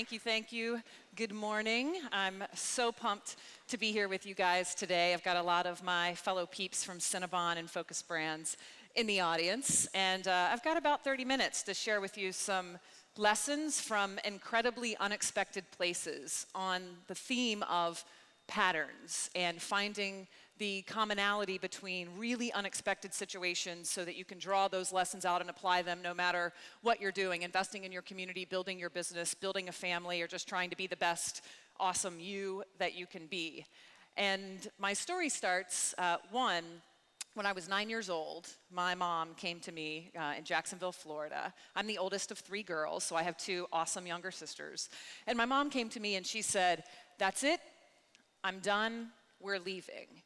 Thank you, thank you. Good morning. I'm so pumped to be here with you guys today. I've got a lot of my fellow peeps from Cinnabon and Focus Brands in the audience, and I've got about 30 minutes to share with you some lessons from incredibly unexpected places on the theme of patterns and finding the commonality between really unexpected situations so that you can draw those lessons out and apply them no matter what you're doing, investing in your community, building your business, building a family, or just trying to be the best, awesome you that you can be. And my story starts, when I was 9 years old, my mom came to me in Jacksonville, Florida. I'm the oldest of three girls, so I have two awesome younger sisters. And my mom came to me and she said, "That's it, I'm done, we're leaving."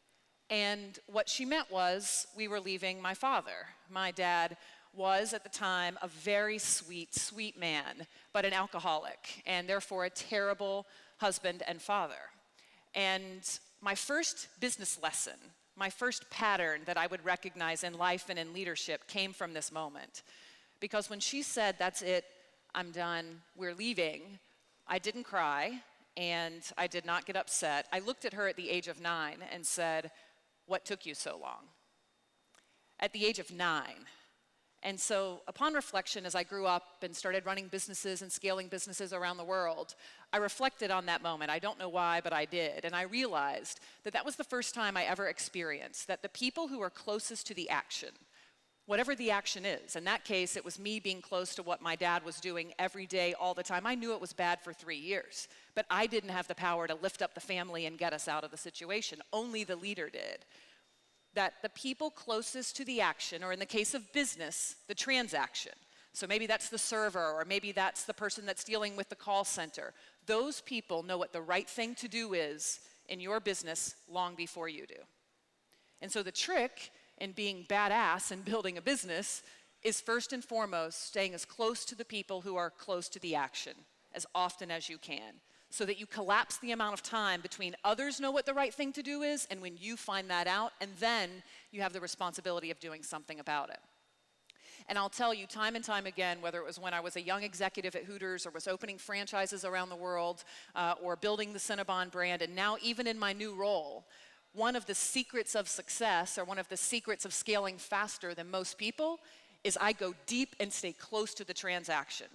And what she meant was we were leaving my father. My dad was at the time a very sweet, sweet man, but an alcoholic, and therefore a terrible husband and father. And my first business lesson, my first pattern that I would recognize in life and in leadership came from this moment. Because when she said, "That's it, I'm done, we're leaving," I didn't cry and I did not get upset. I looked at her at the age of 9 and said, "What took you so long?" At the age of 9. And so upon reflection, as I grew up and started running businesses and scaling businesses around the world, I reflected on that moment. I don't know why, but I did. And I realized that that was the first time I ever experienced that the people who are closest to the action, whatever the action is, in that case, it was me being close to what my dad was doing every day, all the time. I knew it was bad for 3 years, but I didn't have the power to lift up the family and get us out of the situation. Only the leader did. That the people closest to the action, or in the case of business, the transaction. So maybe that's the server, or maybe that's the person that's dealing with the call center. Those people know what the right thing to do is in your business long before you do. And so the trick in being badass and building a business is first and foremost staying as close to the people who are close to the action as often as you can, so that you collapse the amount of time between others know what the right thing to do is and when you find that out, and then you have the responsibility of doing something about it. And I'll tell you time and time again, whether it was when I was a young executive at Hooters or was opening franchises around the world or building the Cinnabon brand, and now even in my new role, one of the secrets of success, or one of the secrets of scaling faster than most people, is I go deep and stay close to the transaction.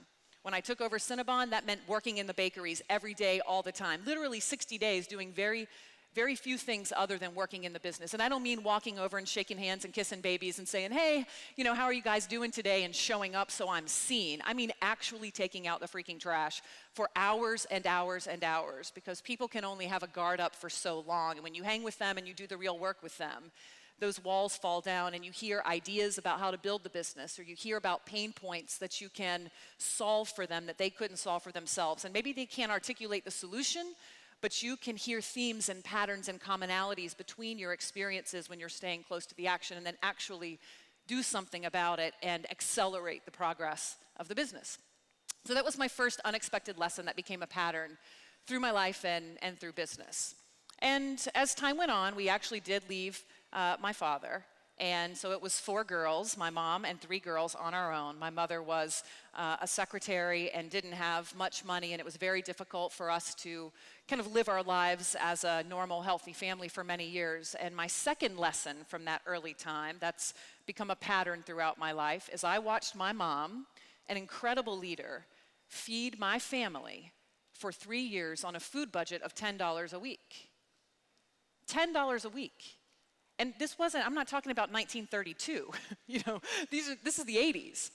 When I took over Cinnabon, that meant working in the bakeries every day, all the time, literally 60 days doing very, very few things other than working in the business. And I don't mean walking over and shaking hands and kissing babies and saying, "Hey, how are you guys doing today?" and showing up so I'm seen. I mean actually taking out the freaking trash for hours and hours and hours, because people can only have a guard up for so long. And when you hang with them and you do the real work with them, those walls fall down and you hear ideas about how to build the business, or you hear about pain points that you can solve for them that they couldn't solve for themselves. And maybe they can't articulate the solution, but you can hear themes and patterns and commonalities between your experiences when you're staying close to the action, and then actually do something about it and accelerate the progress of the business. So that was my first unexpected lesson that became a pattern through my life and through business. And as time went on, we actually did leave my father. And so it was 4 girls, my mom and 3 girls on our own. My mother was a secretary and didn't have much money, and it was very difficult for us to kind of live our lives as a normal, healthy family for many years. And my second lesson from that early time, that's become a pattern throughout my life, is I watched my mom, an incredible leader, feed my family for 3 years on a food budget of $10 a week. $10 a week. And I'm not talking about 1932, this is the 80s.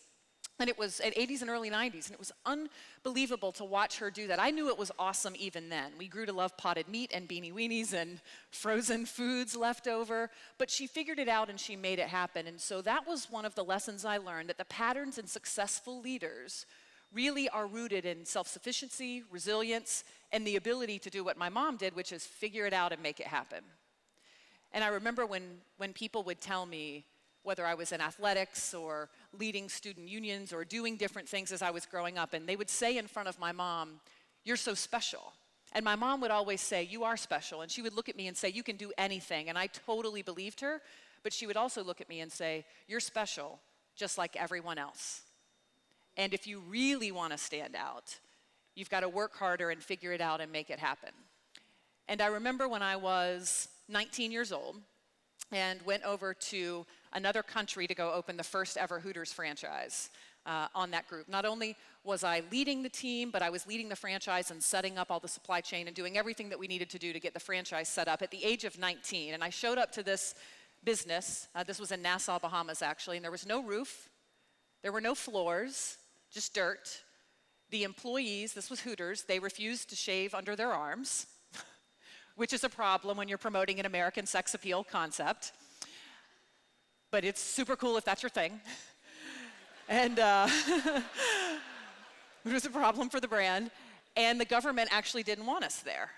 And it was at 80s and early 90s, and it was unbelievable to watch her do that. I knew it was awesome even then. We grew to love potted meat and beanie weenies and frozen foods left over, but she figured it out and she made it happen. And so that was one of the lessons I learned, that the patterns in successful leaders really are rooted in self-sufficiency, resilience, and the ability to do what my mom did, which is figure it out and make it happen. And I remember when people would tell me, whether I was in athletics or leading student unions or doing different things as I was growing up, and they would say in front of my mom, "You're so special." And my mom would always say, "You are special." And she would look at me and say, "You can do anything." And I totally believed her, but she would also look at me and say, "You're special, just like everyone else. And if you really want to stand out, You've got to work harder and figure it out and make it happen. And I remember when I was 19 years old and went over to another country to go open the first ever Hooters franchise on that group. Not only was I leading the team, but I was leading the franchise and setting up all the supply chain and doing everything that we needed to do to get the franchise set up at the age of 19. And I showed up to this business. This was in Nassau, Bahamas, actually, and there was no roof. There were no floors, just dirt. The employees, this was Hooters, they refused to shave under their arms, which is a problem when you're promoting an American sex appeal concept. But it's super cool if that's your thing. And it was a problem for the brand. And the government actually didn't want us there.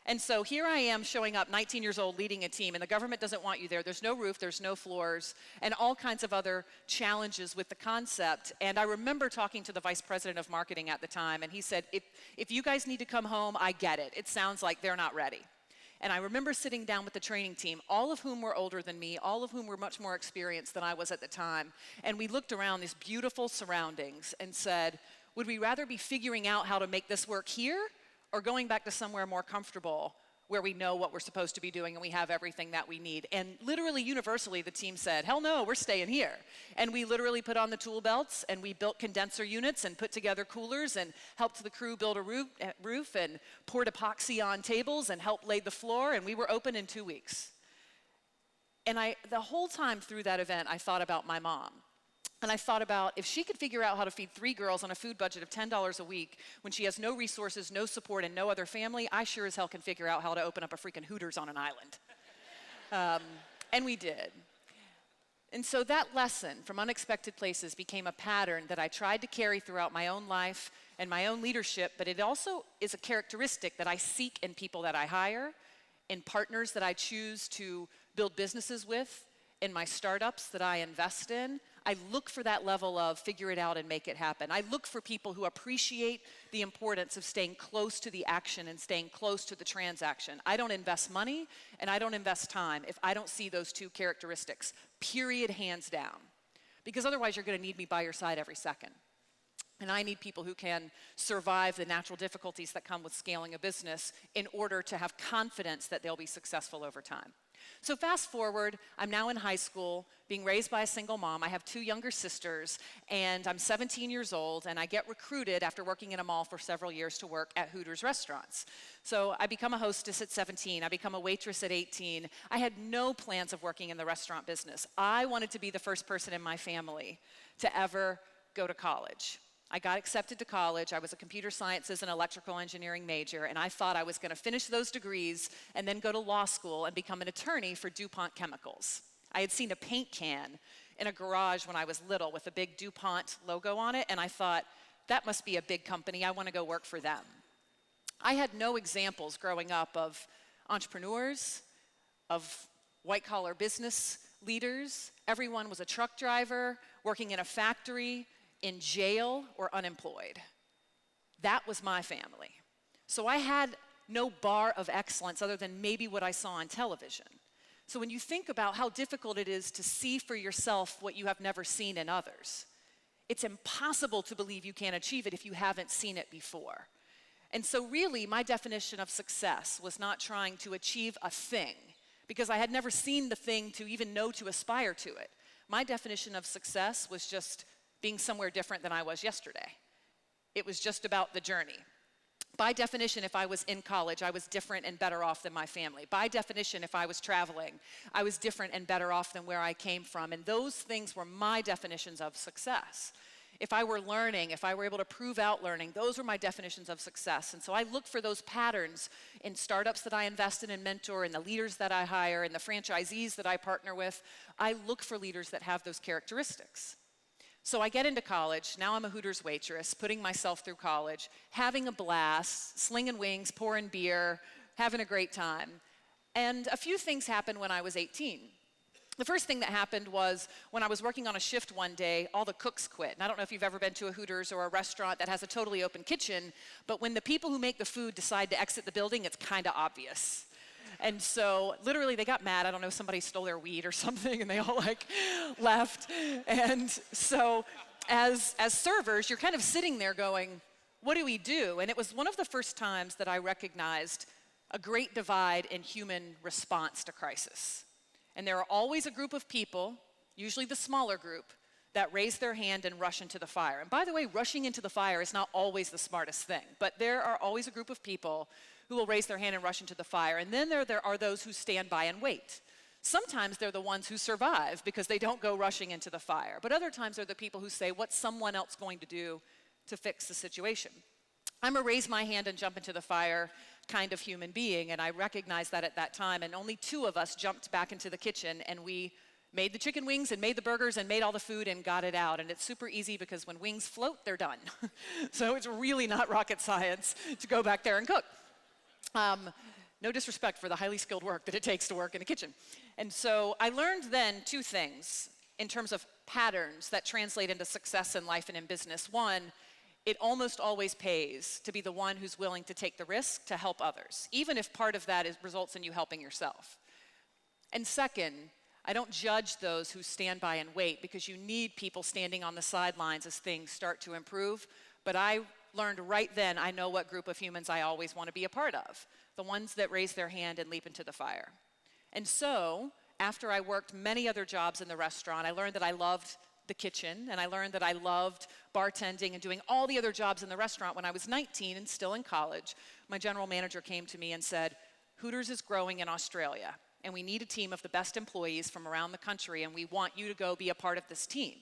And so here I am showing up, 19 years old, leading a team, and the government doesn't want you there. There's no roof, there's no floors, and all kinds of other challenges with the concept. And I remember talking to the Vice President of Marketing at the time, and he said, if you guys need to come home, I get it. It sounds like they're not ready. And I remember sitting down with the training team, all of whom were older than me, all of whom were much more experienced than I was at the time. And we looked around these beautiful surroundings and said, would we rather be figuring out how to make this work here or going back to somewhere more comfortable where we know what we're supposed to be doing and we have everything that we need? And literally universally, the team said, hell no, we're staying here. And we literally put on the tool belts and we built condenser units and put together coolers and helped the crew build a roof and poured epoxy on tables and helped lay the floor, and we were open in 2 weeks. And the whole time through that event, I thought about my mom. And I thought about if she could figure out how to feed 3 girls on a food budget of $10 a week when she has no resources, no support, and no other family, I sure as hell can figure out how to open up a freaking Hooters on an island. And we did. And so that lesson from unexpected places became a pattern that I tried to carry throughout my own life and my own leadership, but it also is a characteristic that I seek in people that I hire, in partners that I choose to build businesses with, in my startups that I invest in. I look for that level of figure it out and make it happen. I look for people who appreciate the importance of staying close to the action and staying close to the transaction. I don't invest money and I don't invest time if I don't see those 2 characteristics, period, hands down. Because otherwise you're gonna need me by your side every second. And I need people who can survive the natural difficulties that come with scaling a business in order to have confidence that they'll be successful over time. So fast forward, I'm now in high school, being raised by a single mom. I have 2 younger sisters, and I'm 17 years old, and I get recruited after working in a mall for several years to work at Hooters restaurants. So I become a hostess at 17. I become a waitress at 18. I had no plans of working in the restaurant business. I wanted to be the first person in my family to ever go to college. I got accepted to college. I was a computer sciences and electrical engineering major, and I thought I was going to finish those degrees and then go to law school and become an attorney for DuPont Chemicals. I had seen a paint can in a garage when I was little with a big DuPont logo on it, and I thought, that must be a big company. I want to go work for them. I had no examples growing up of entrepreneurs, of white-collar business leaders. Everyone was a truck driver, working in a factory, in jail, or unemployed. That was my family. So I had no bar of excellence other than maybe what I saw on television. So when you think about how difficult it is to see for yourself what you have never seen in others, it's impossible to believe you can't achieve it if you haven't seen it before. And so really, my definition of success was not trying to achieve a thing, because I had never seen the thing to even know to aspire to it. My definition of success was just being somewhere different than I was yesterday. It was just about the journey. By definition, if I was in college, I was different and better off than my family. By definition, if I was traveling, I was different and better off than where I came from. And those things were my definitions of success. If I were learning, if I were able to prove out learning, those were my definitions of success. And so I look for those patterns in startups that I invest in and mentor, in the leaders that I hire, in the franchisees that I partner with. I look for leaders that have those characteristics. So I get into college. Now I'm a Hooters waitress, putting myself through college, having a blast, slinging wings, pouring beer, having a great time. And a few things happened when I was 18. The first thing that happened was when I was working on a shift one day, all the cooks quit. And I don't know if you've ever been to a Hooters or a restaurant that has a totally open kitchen, but when the people who make the food decide to exit the building, it's kind of obvious. And so literally they got mad. I don't know, somebody stole their weed or something, and they all left. And so as servers, you're kind of sitting there going, what do we do? And it was one of the first times that I recognized a great divide in human response to crisis. And there are always a group of people, usually the smaller group, that raise their hand and rush into the fire. And by the way, rushing into the fire is not always the smartest thing, but there are always a group of people who will raise their hand and rush into the fire. And then there are those who stand by and wait. Sometimes they're the ones who survive because they don't go rushing into the fire. But other times they're the people who say, what's someone else going to do to fix the situation? I'm a raise my hand and jump into the fire kind of human being, and I recognized that at that time. And only 2 of us jumped back into the kitchen, and we made the chicken wings and made the burgers and made all the food and got it out. And it's super easy because when wings float, they're done. So it's really not rocket science to go back there and cook. No disrespect for the highly skilled work that it takes to work in a kitchen. And so I learned then 2 things in terms of patterns that translate into success in life and in business. One, it almost always pays to be the one who's willing to take the risk to help others, even if part of that results in you helping yourself. And second, I don't judge those who stand by and wait, because you need people standing on the sidelines as things start to improve. But I learned right then, I know what group of humans I always want to be a part of, the ones that raise their hand and leap into the fire. And so, after I worked many other jobs in the restaurant, I learned that I loved the kitchen, and I learned that I loved bartending and doing all the other jobs in the restaurant. When I was 19 and still in college, my general manager came to me and said, Hooters is growing in Australia, and we need a team of the best employees from around the country, and we want you to go be a part of this team.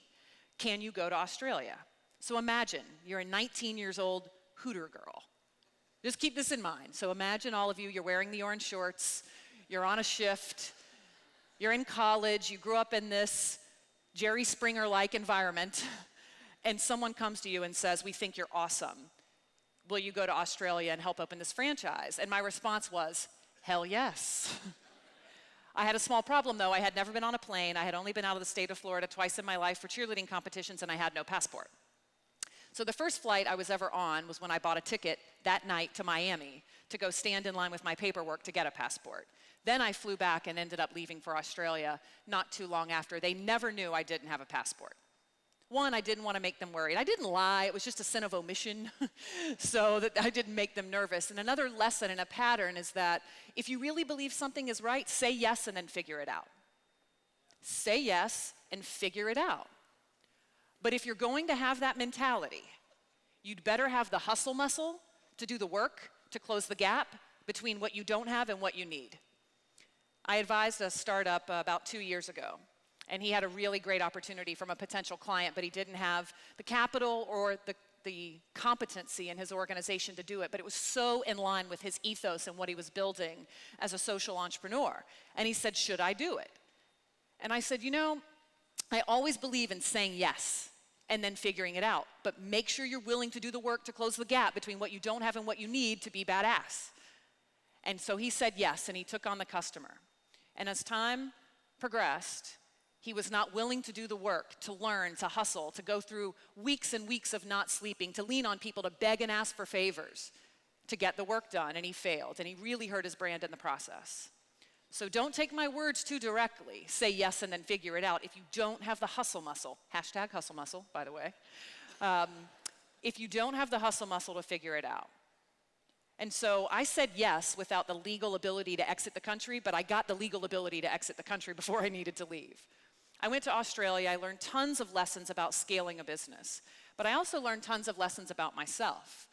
Can you go to Australia? So imagine, you're a 19 years old Hooter girl. Just keep this in mind. So imagine all of you, you're wearing the orange shorts, you're on a shift, you're in college, you grew up in this Jerry Springer-like environment, and someone comes to you and says, we think you're awesome. Will you go to Australia and help open this franchise? And my response was, hell yes. I had a small problem though. I had never been on a plane. I had only been out of the state of Florida twice in my life for cheerleading competitions, and I had no passport. So the first flight I was ever on was when I bought a ticket that night to Miami to go stand in line with my paperwork to get a passport. Then I flew back and ended up leaving for Australia not too long after. They never knew I didn't have a passport. One, I didn't want to make them worried. I didn't lie. It was just a sin of omission, so that I didn't make them nervous. And another lesson and a pattern is that if you really believe something is right, say yes and then figure it out. Say yes and figure it out. But if you're going to have that mentality, you'd better have the hustle muscle to do the work, to close the gap between what you don't have and what you need. I advised a startup about 2 years ago, and he had a really great opportunity from a potential client, but he didn't have the capital or the competency in his organization to do it. But it was so in line with his ethos and what he was building as a social entrepreneur. And he said, should I do it? And I said, you know, I always believe in saying yes and then figuring it out. But make sure you're willing to do the work to close the gap between what you don't have and what you need to be badass. And so he said yes, and he took on the customer. And as time progressed, he was not willing to do the work, to learn, to hustle, to go through weeks and weeks of not sleeping, to lean on people, to beg and ask for favors, to get the work done, and he failed. And he really hurt his brand in the process. So don't take my words too directly. Say yes and then figure it out. If you don't have the hustle muscle, hashtag hustle muscle, by the way, if you don't have the hustle muscle to figure it out. And so I said yes without the legal ability to exit the country, but I got the legal ability to exit the country before I needed to leave. I went to Australia. I learned tons of lessons about scaling a business, but I also learned tons of lessons about myself.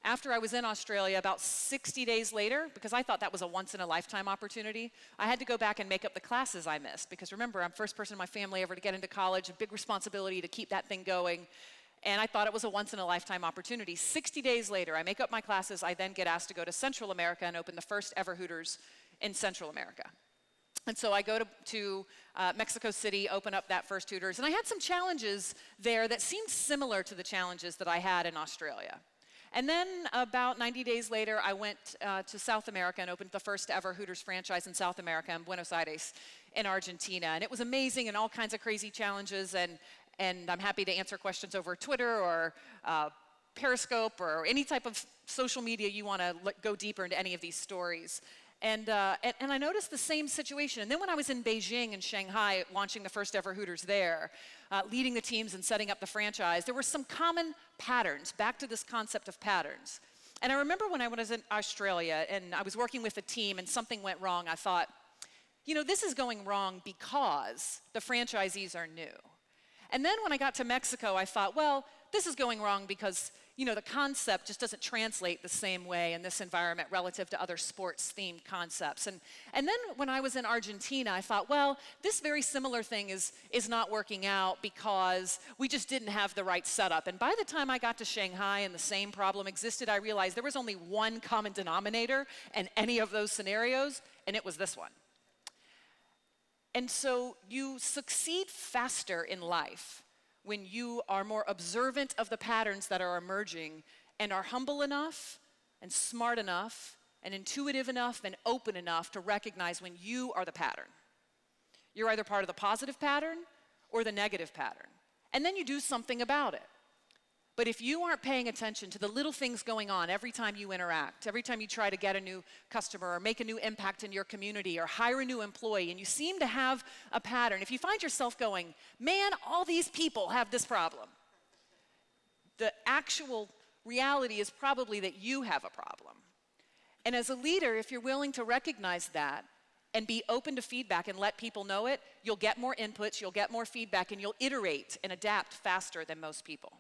After I was in Australia, about 60 days later, because I thought that was a once-in-a-lifetime opportunity, I had to go back and make up the classes I missed. Because remember, I'm the first person in my family ever to get into college, a big responsibility to keep that thing going. And I thought it was a once-in-a-lifetime opportunity. 60 days later, I make up my classes. I then get asked to go to Central America and open the first ever Hooters in Central America. And so I go to Mexico City, open up that first Hooters. And I had some challenges there that seemed similar to the challenges that I had in Australia. And then about 90 days later, I went to South America and opened the first ever Hooters franchise in South America in Buenos Aires in Argentina. And it was amazing, and all kinds of crazy challenges. And I'm happy to answer questions over Twitter or Periscope or any type of social media you want to go deeper into any of these stories. And I noticed the same situation. And then when I was in Beijing and Shanghai, launching the first ever Hooters there, leading the teams and setting up the franchise, there were some common patterns, back to this concept of patterns. And I remember when I was in Australia and I was working with a team and something went wrong, I thought, you know, this is going wrong because the franchisees are new. And then when I got to Mexico, I thought, well, this is going wrong because, you know, the concept just doesn't translate the same way in this environment relative to other sports-themed concepts. And then when I was in Argentina, I thought, well, this very similar thing is not working out because we just didn't have the right setup. And by the time I got to Shanghai and the same problem existed, I realized there was only one common denominator in any of those scenarios, and it was this one. And so you succeed faster in life when you are more observant of the patterns that are emerging and are humble enough and smart enough and intuitive enough and open enough to recognize when you are the pattern. You're either part of the positive pattern or the negative pattern. And then you do something about it. But if you aren't paying attention to the little things going on every time you interact, every time you try to get a new customer or make a new impact in your community or hire a new employee, and you seem to have a pattern, if you find yourself going, man, all these people have this problem, the actual reality is probably that you have a problem. And as a leader, if you're willing to recognize that and be open to feedback and let people know it, you'll get more inputs, you'll get more feedback, and you'll iterate and adapt faster than most people.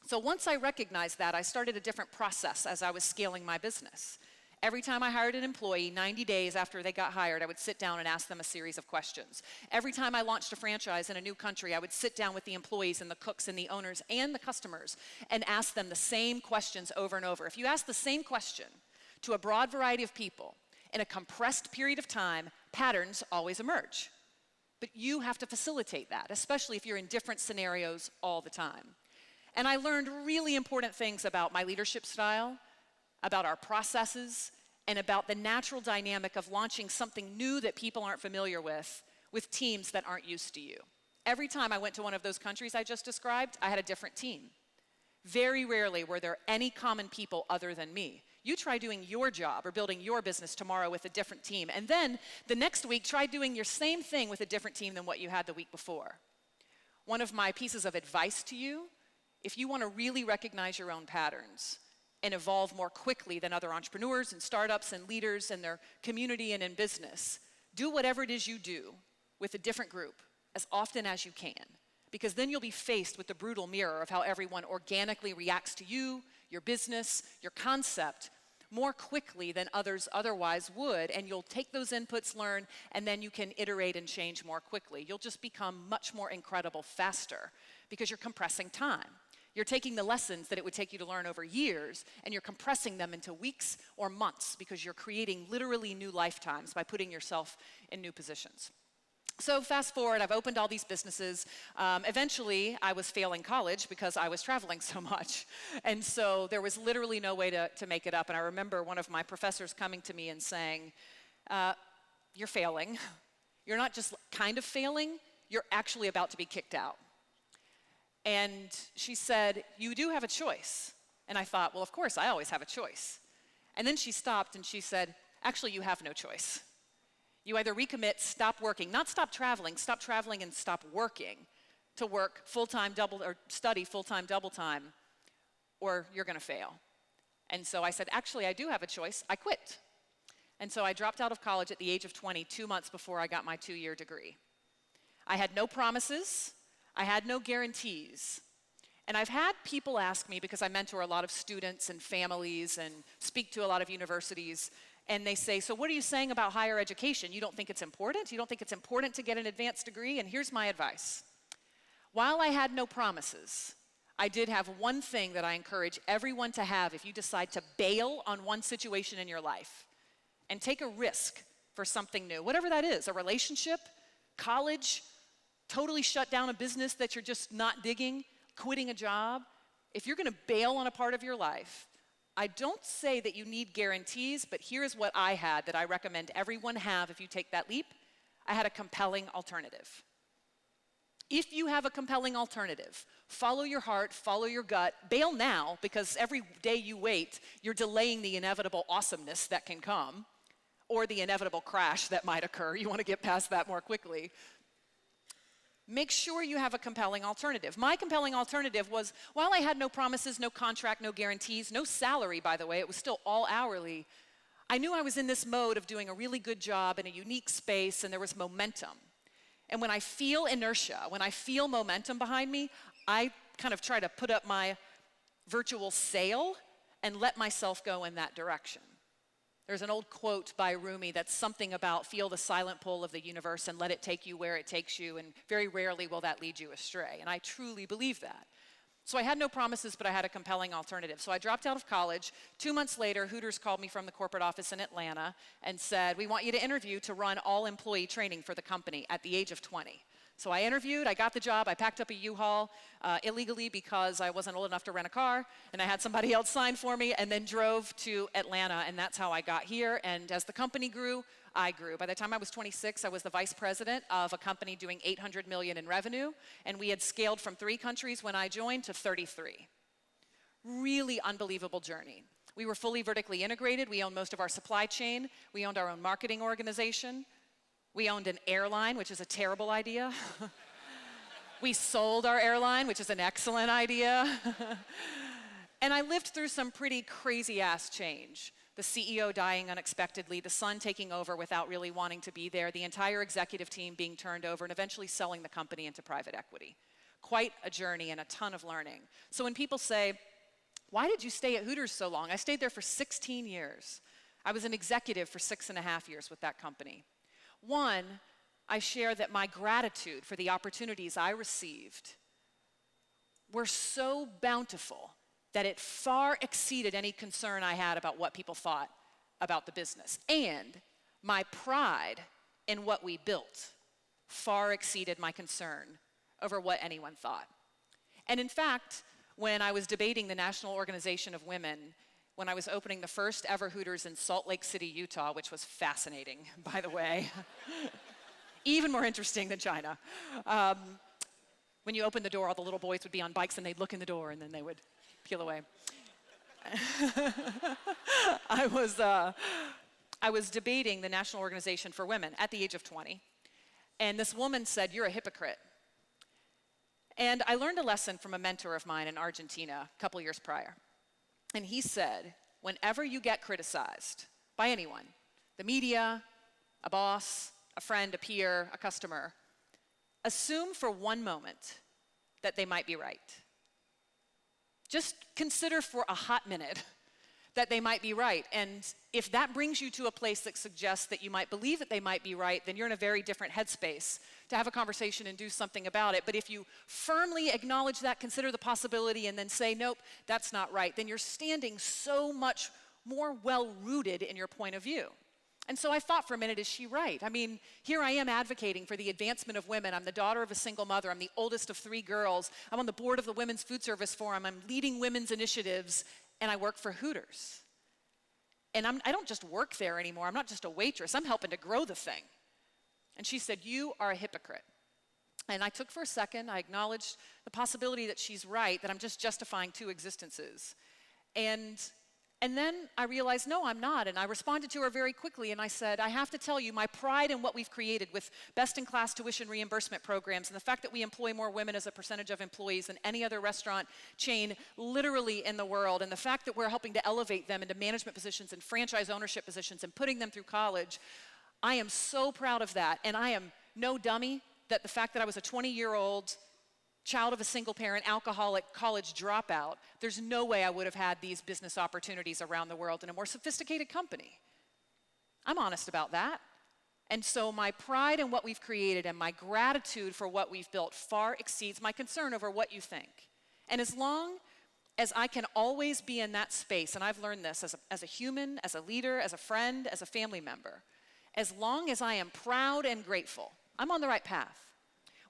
So once I recognized that, I started a different process as I was scaling my business. Every time I hired an employee, 90 days after they got hired, I would sit down and ask them a series of questions. Every time I launched a franchise in a new country, I would sit down with the employees and the cooks and the owners and the customers and ask them the same questions over and over. If you ask the same question to a broad variety of people in a compressed period of time, patterns always emerge. But you have to facilitate that, especially if you're in different scenarios all the time. And I learned really important things about my leadership style, about our processes, and about the natural dynamic of launching something new that people aren't familiar with teams that aren't used to you. Every time I went to one of those countries I just described, I had a different team. Very rarely were there any common people other than me. You try doing your job or building your business tomorrow with a different team, and then the next week try doing your same thing with a different team than what you had the week before. One of my pieces of advice to you, if you want to really recognize your own patterns and evolve more quickly than other entrepreneurs and startups and leaders in their community and in business, do whatever it is you do with a different group as often as you can, because then you'll be faced with the brutal mirror of how everyone organically reacts to you, your business, your concept, more quickly than others otherwise would, and you'll take those inputs, learn, and then you can iterate and change more quickly. You'll just become much more incredible faster because you're compressing time. You're taking the lessons that it would take you to learn over years, and you're compressing them into weeks or months because you're creating literally new lifetimes by putting yourself in new positions. So fast forward, I've opened all these businesses. Eventually, I was failing college because I was traveling so much. And so there was literally no way to make it up. And I remember one of my professors coming to me and saying, you're failing. You're not just kind of failing, you're actually about to be kicked out. And she said, you do have a choice. And I thought, well, of course, I always have a choice. And then she stopped and she said, actually, you have no choice. You either recommit, stop working, not stop traveling and stop working, to work full-time double, or study full-time double time, or you're gonna fail. And so I said, actually, I do have a choice. I quit. And so I dropped out of college at the age of 20, 2 months before I got my 2-year degree. I had no promises. I had no guarantees. And I've had people ask me, because I mentor a lot of students and families and speak to a lot of universities, and they say, so what are you saying about higher education? You don't think it's important? You don't think it's important to get an advanced degree? And here's my advice. While I had no promises, I did have one thing that I encourage everyone to have if you decide to bail on one situation in your life and take a risk for something new, whatever that is, a relationship, college, totally shut down a business that you're just not digging, quitting a job. If you're gonna bail on a part of your life, I don't say that you need guarantees, but here's what I had that I recommend everyone have if you take that leap. I had a compelling alternative. If you have a compelling alternative, follow your heart, follow your gut, bail now, because every day you wait, you're delaying the inevitable awesomeness that can come. or the inevitable crash that might occur. You want to get past that more quickly. Make sure you have a compelling alternative. My compelling alternative was, while I had no promises, no contract, no guarantees, no salary, by the way, it was still all hourly, I knew I was in this mode of doing a really good job in a unique space, and there was momentum. And when I feel inertia, when I feel momentum behind me, I kind of try to put up my virtual sail and let myself go in that direction. There's an old quote by Rumi that's something about feel the silent pull of the universe and let it take you where it takes you, and very rarely will that lead you astray. And I truly believe that. So I had no promises, but I had a compelling alternative. So I dropped out of college. 2 months later, Hooters called me from the corporate office in Atlanta and said, we want you to interview to run all employee training for the company at the age of 20. So I interviewed, I got the job, I packed up a U-Haul illegally because I wasn't old enough to rent a car, and I had somebody else sign for me, and then drove to Atlanta, and that's how I got here. And as the company grew, I grew. By the time I was 26, I was the vice president of a company doing $800 million in revenue, and we had scaled from 3 countries when I joined to 33. Really unbelievable journey. We were fully vertically integrated. We owned most of our supply chain. We owned our own marketing organization. We owned an airline, which is a terrible idea. We sold our airline, which is an excellent idea. And I lived through some pretty crazy-ass change. The CEO dying unexpectedly, the son taking over without really wanting to be there, the entire executive team being turned over, and eventually selling the company into private equity. Quite a journey and a ton of learning. So when people say, why did you stay at Hooters so long? I stayed there for 16 years. I was an executive for 6.5 years with that company. One, I share that my gratitude for the opportunities I received were so bountiful that it far exceeded any concern I had about what people thought about the business. And my pride in what we built far exceeded my concern over what anyone thought. And in fact, when I was debating the National Organization of Women, when I was opening the first ever Hooters in Salt Lake City, Utah, which was fascinating, by the way, even more interesting than China. When you opened the door, all the little boys would be on bikes and they'd look in the door and then they would peel away. I was debating the National Organization for Women at the age of 20, and this woman said, "You're a hypocrite." And I learned a lesson from a mentor of mine in Argentina a couple years prior. And he said, whenever you get criticized by anyone, the media, a boss, a friend, a peer, a customer, assume for one moment that they might be right. Just consider for a hot minute that they might be right. And if that brings you to a place that suggests that you might believe that they might be right, then you're in a very different headspace to have a conversation and do something about it. But if you firmly acknowledge that, consider the possibility, and then say, nope, that's not right, then you're standing so much more well-rooted in your point of view. And so I thought for a minute, is she right? I mean, here I am advocating for the advancement of women. I'm the daughter of a single mother. I'm the oldest of 3 girls. I'm on the board of the Women's Food Service Forum. I'm leading women's initiatives, and I work for Hooters. And I don't just work there anymore. I'm not just a waitress. I'm helping to grow the thing. And she said, you are a hypocrite. And I took for a second. I acknowledged the possibility that she's right, that I'm just justifying 2 existences. And then I realized, no, I'm not. And I responded to her very quickly, and I said, I have to tell you, my pride in what we've created with best-in-class tuition reimbursement programs and the fact that we employ more women as a percentage of employees than any other restaurant chain literally in the world, and the fact that we're helping to elevate them into management positions and franchise ownership positions and putting them through college, I am so proud of that. And I am no dummy that the fact that I was a 20-year-old child of a single parent, alcoholic, college dropout, there's no way I would have had these business opportunities around the world in a more sophisticated company. I'm honest about that. And so my pride in what we've created and my gratitude for what we've built far exceeds my concern over what you think. And as long as I can always be in that space, and I've learned this as a human, as a leader, as a friend, as a family member, as long as I am proud and grateful, I'm on the right path.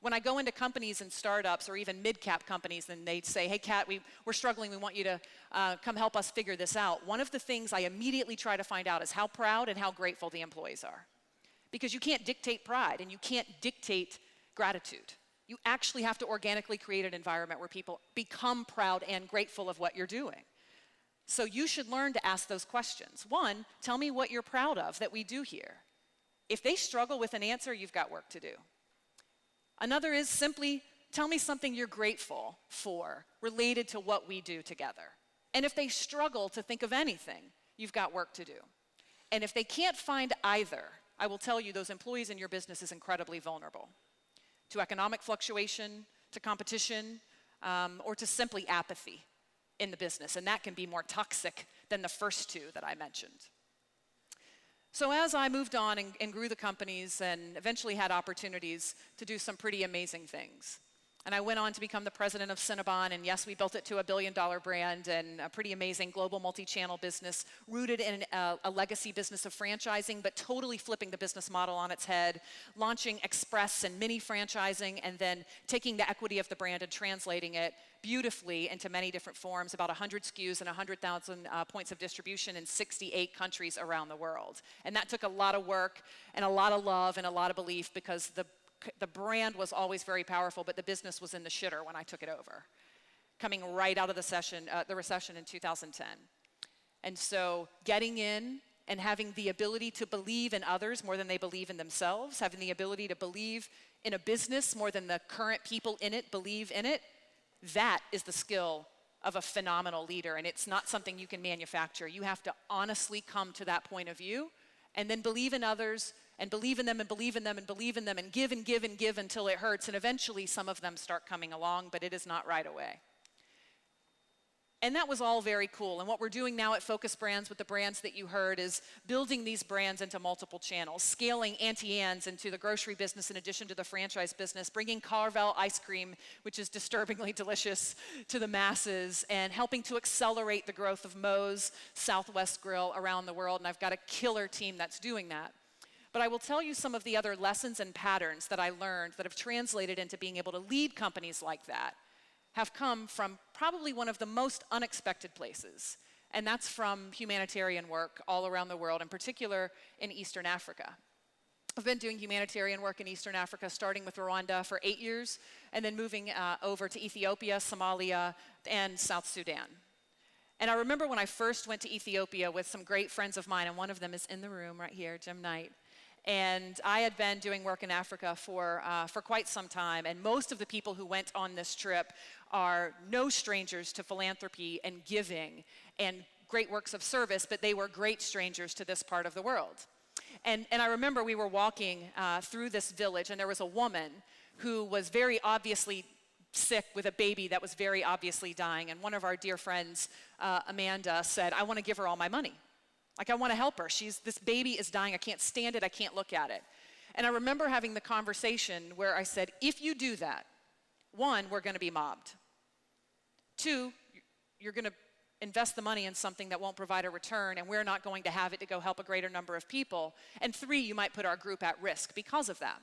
When I go into companies and startups or even mid-cap companies and they say, hey, Kat, we're struggling, we want you to come help us figure this out, one of the things I immediately try to find out is how proud and how grateful the employees are. Because you can't dictate pride and you can't dictate gratitude. You actually have to organically create an environment where people become proud and grateful of what you're doing. So you should learn to ask those questions. One, tell me what you're proud of that we do here. If they struggle with an answer, you've got work to do. Another is simply tell me something you're grateful for related to what we do together. And if they struggle to think of anything, you've got work to do. And if they can't find either, I will tell you those employees in your business is incredibly vulnerable to economic fluctuation, to competition, or to simply apathy in the business. And that can be more toxic than the first two that I mentioned. So as I moved on and grew the companies and eventually had opportunities to do some pretty amazing things. And I went on to become the president of Cinnabon, and yes, we built it to $1 billion brand and a pretty amazing global multi-channel business rooted in a legacy business of franchising, but totally flipping the business model on its head, launching express and mini franchising, and then taking the equity of the brand and translating it beautifully into many different forms, about 100 SKUs and 100,000 points of distribution in 68 countries around the world. And that took a lot of work and a lot of love and a lot of belief, because the brand was always very powerful, but the business was in the shitter when I took it over, coming right out of the recession in 2010. And so getting in and having the ability to believe in others more than they believe in themselves, having the ability to believe in a business more than the current people in it believe in it, that is the skill of a phenomenal leader, and it's not something you can manufacture. You have to honestly come to that point of view and then believe in others and believe in them and believe in them and believe in them and give and give and give until it hurts, and eventually some of them start coming along, but it is not right away. And that was all very cool. And what we're doing now at Focus Brands with the brands that you heard is building these brands into multiple channels, scaling Auntie Anne's into the grocery business in addition to the franchise business, bringing Carvel ice cream, which is disturbingly delicious, to the masses, and helping to accelerate the growth of Moe's Southwest Grill around the world. And I've got a killer team that's doing that. But I will tell you some of the other lessons and patterns that I learned that have translated into being able to lead companies like that have come from probably one of the most unexpected places, and that's from humanitarian work all around the world, in particular in Eastern Africa. I've been doing humanitarian work in Eastern Africa, starting with Rwanda for 8 years, and then moving over to Ethiopia, Somalia, and South Sudan. And I remember when I first went to Ethiopia with some great friends of mine, and one of them is in the room right here, Jim Knight. And I had been doing work in Africa for quite some time, and most of the people who went on this trip are no strangers to philanthropy and giving and great works of service, but they were great strangers to this part of the world. And I remember we were walking through this village, and there was a woman who was very obviously sick with a baby that was very obviously dying, and one of our dear friends, Amanda, said, "I want to give her all my money. Like, I want to help her. This baby is dying. I can't stand it. I can't look at it." And I remember having the conversation where I said, if you do that, one, we're going to be mobbed. Two, you're going to invest the money in something that won't provide a return, and we're not going to have it to go help a greater number of people. And three, you might put our group at risk because of that.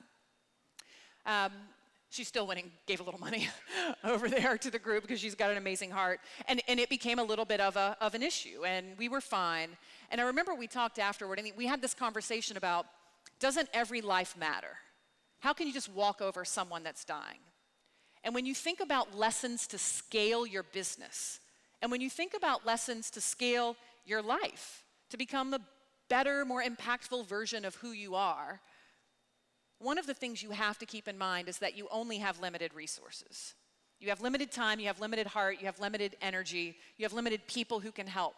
She still went and gave a little money over there to the group because she's got an amazing heart. And it became a little bit of an issue, and we were fine. And I remember we talked afterward, and we had this conversation about, doesn't every life matter? How can you just walk over someone that's dying? And when you think about lessons to scale your business, and when you think about lessons to scale your life, to become a better, more impactful version of who you are, one of the things you have to keep in mind is that you only have limited resources. You have limited time, you have limited heart, you have limited energy, you have limited people who can help.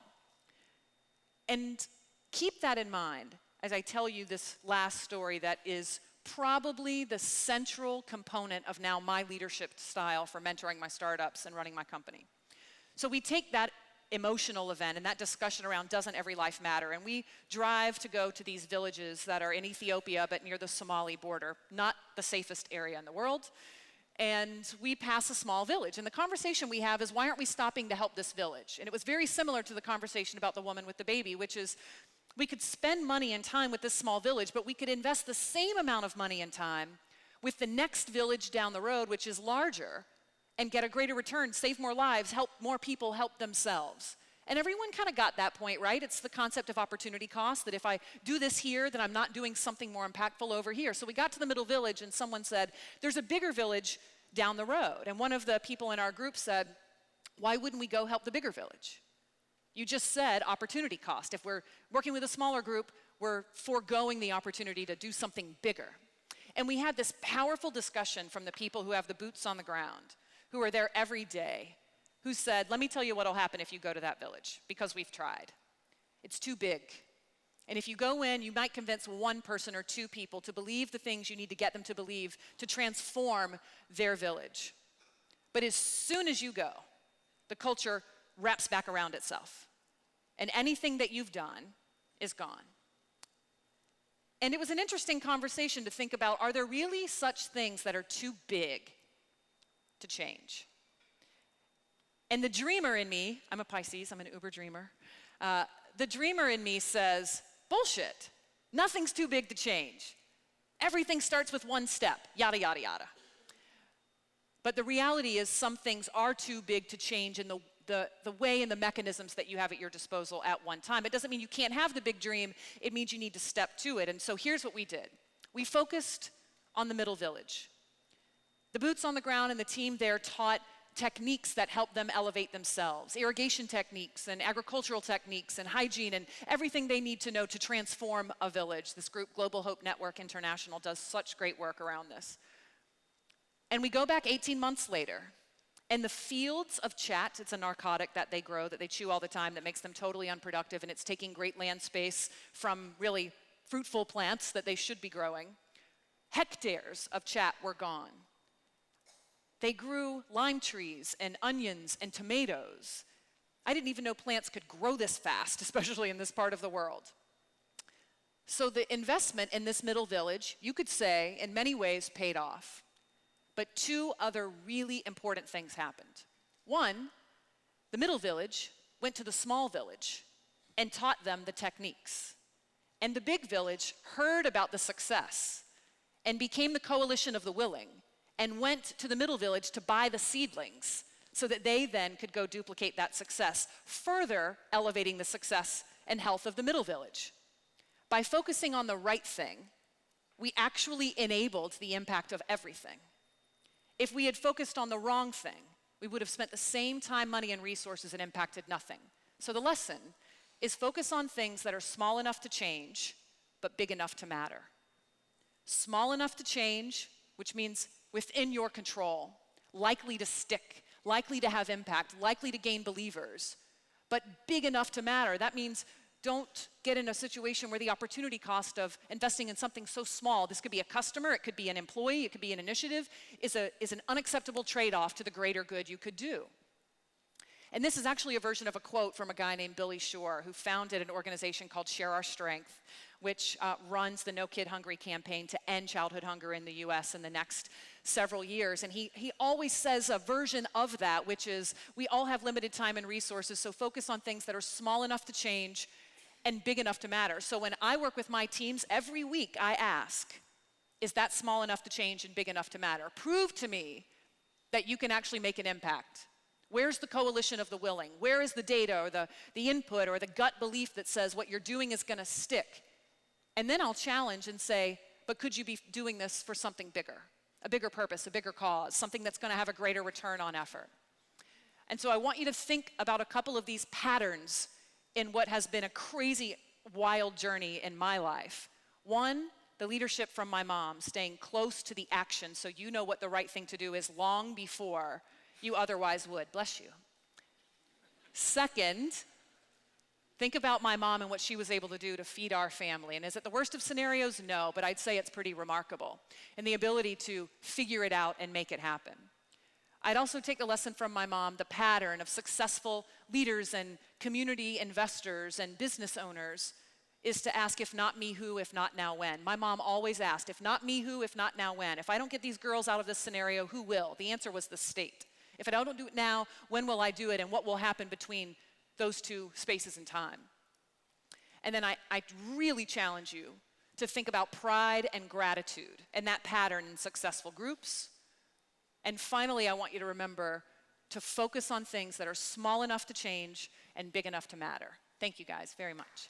And keep that in mind as I tell you this last story that is probably the central component of now my leadership style for mentoring my startups and running my company. So we take that emotional event and that discussion around doesn't every life matter, and we drive to go to these villages that are in Ethiopia but near the Somali border, not the safest area in the world. And we pass a small village, and the conversation we have is, why aren't we stopping to help this village? And it was very similar to the conversation about the woman with the baby, which is, we could spend money and time with this small village, but we could invest the same amount of money and time with the next village down the road, which is larger, and get a greater return, save more lives, help more people help themselves. And everyone kind of got that point, right? It's the concept of opportunity cost, that if I do this here, then I'm not doing something more impactful over here. So we got to the middle village, and someone said, there's a bigger village down the road. And one of the people in our group said, why wouldn't we go help the bigger village? You just said opportunity cost. If we're working with a smaller group, we're foregoing the opportunity to do something bigger. And we had this powerful discussion from the people who have the boots on the ground, who are there every day, who said, let me tell you what'll happen if you go to that village, because we've tried. It's too big. And if you go in, you might convince one person or two people to believe the things you need to get them to believe to transform their village. But as soon as you go, the culture wraps back around itself. And anything that you've done is gone. And it was an interesting conversation to think about, are there really such things that are too big to change? And the dreamer in me, I'm a Pisces, I'm an uber dreamer. The dreamer in me says, bullshit. Nothing's too big to change. Everything starts with one step, yada, yada, yada. But the reality is some things are too big to change in the way and the mechanisms that you have at your disposal at one time. It doesn't mean you can't have the big dream. It means you need to step to it. And so here's what we did. We focused on the middle village. The boots on the ground and the team there taught techniques that help them elevate themselves, irrigation techniques and agricultural techniques and hygiene and everything they need to know to transform a village. This group, Global Hope Network International, does such great work around this. And we go back 18 months later, and the fields of chat, it's a narcotic that they grow, that they chew all the time, that makes them totally unproductive, and it's taking great land space from really fruitful plants that they should be growing. Hectares of chat were gone. They grew lime trees and onions and tomatoes. I didn't even know plants could grow this fast, especially in this part of the world. So the investment in this middle village, you could say, in many ways paid off. But two other really important things happened. One, the middle village went to the small village and taught them the techniques. And the big village heard about the success and became the coalition of the willing and went to the middle village to buy the seedlings so that they then could go duplicate that success, further elevating the success and health of the middle village. By focusing on the right thing, we actually enabled the impact of everything. If we had focused on the wrong thing, we would have spent the same time, money, and resources and impacted nothing. So the lesson is focus on things that are small enough to change, but big enough to matter. Small enough to change, which means within your control, likely to stick, likely to have impact, likely to gain believers, but big enough to matter. That means don't get in a situation where the opportunity cost of investing in something so small, this could be a customer, it could be an employee, it could be an initiative, is an unacceptable trade-off to the greater good you could do. And this is actually a version of a quote from a guy named Billy Shore, who founded an organization called Share Our Strength, which runs the No Kid Hungry campaign to end childhood hunger in the US in the next several years. And he always says a version of that, which is, we all have limited time and resources, so focus on things that are small enough to change and big enough to matter. So when I work with my teams, every week I ask, is that small enough to change and big enough to matter? Prove to me that you can actually make an impact. Where's the coalition of the willing? Where is the data or the input or the gut belief that says what you're doing is gonna stick? And then I'll challenge and say, but could you be doing this for something bigger? A bigger purpose, a bigger cause, something that's gonna have a greater return on effort. And so I want you to think about a couple of these patterns in what has been a crazy, wild journey in my life. One, the leadership from my mom, staying close to the action so you know what the right thing to do is long before you otherwise would. Bless you. Second, think about my mom and what she was able to do to feed our family. And is it the worst of scenarios? No, but I'd say it's pretty remarkable. And the ability to figure it out and make it happen. I'd also take the lesson from my mom, the pattern of successful leaders and community investors and business owners is to ask, if not me, who, if not now, when. My mom always asked, if not me, who, if not now, when. If I don't get these girls out of this scenario, who will? The answer was the state. If I don't do it now, when will I do it, and what will happen between those two spaces in time? And then I really challenge you to think about pride and gratitude and that pattern in successful groups. And finally, I want you to remember to focus on things that are small enough to change and big enough to matter. Thank you guys very much.